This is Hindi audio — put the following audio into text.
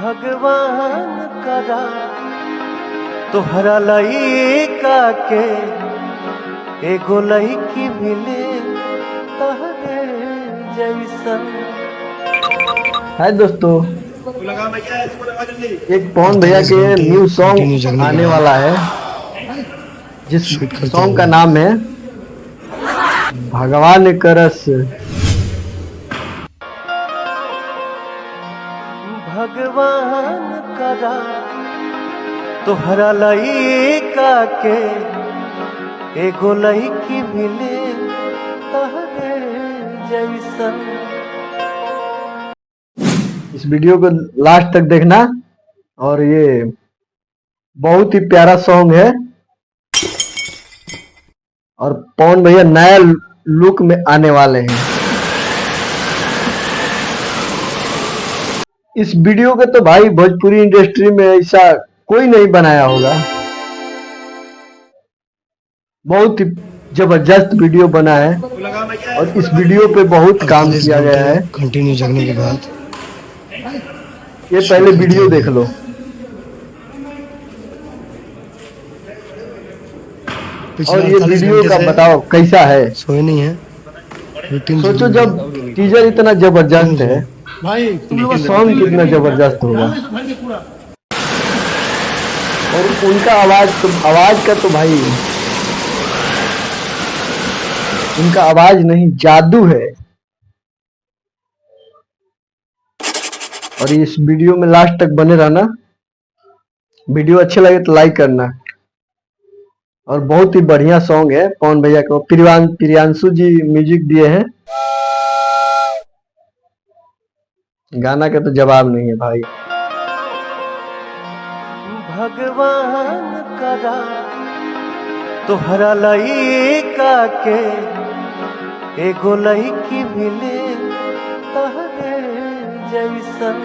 भगवान करा तोहरा लइका के एगो लइकी मिले तहरे जैसन। हाय दोस्तों, एक पवन भैया के न्यू सॉन्ग आने वाला है जिस सॉन्ग का नाम है भगवान करस। भगवान करा तोहरा लइका के एगो लइकी मिले तहरे जैसन। इस वीडियो को लास्ट तक देखना और ये बहुत ही प्यारा सॉन्ग है और पवन भैया नया लुक में आने वाले हैं। इस वीडियो को तो भाई भोजपुरी इंडस्ट्री में ऐसा कोई नहीं बनाया होगा। बहुत ही जबरदस्त वीडियो बना है और इस वीडियो पे बहुत काम किया गया है। कंटिन्यू जगने के बाद ये पहले वीडियो देख लो। और ये वीडियो का बताओ कैसा है। सोए नहीं है। सोचो जब टीजर इतना जबरदस्त है तो सॉन्ग कितना जबरदस्त होगा। और उनका आवाज का तो भाई उनका आवाज नहीं जादू है। और इस वीडियो में लास्ट तक बने रहना। वीडियो अच्छे लगे तो लाइक करना। और बहुत ही बढ़िया सॉन्ग है। पवन भैया को प्रियांशु जी म्यूजिक दिए हैं। गाना का तो जवाब नहीं है भाई। भगवान करा तोहरा लइका के एगो लइकी मिले तहरे जैसन।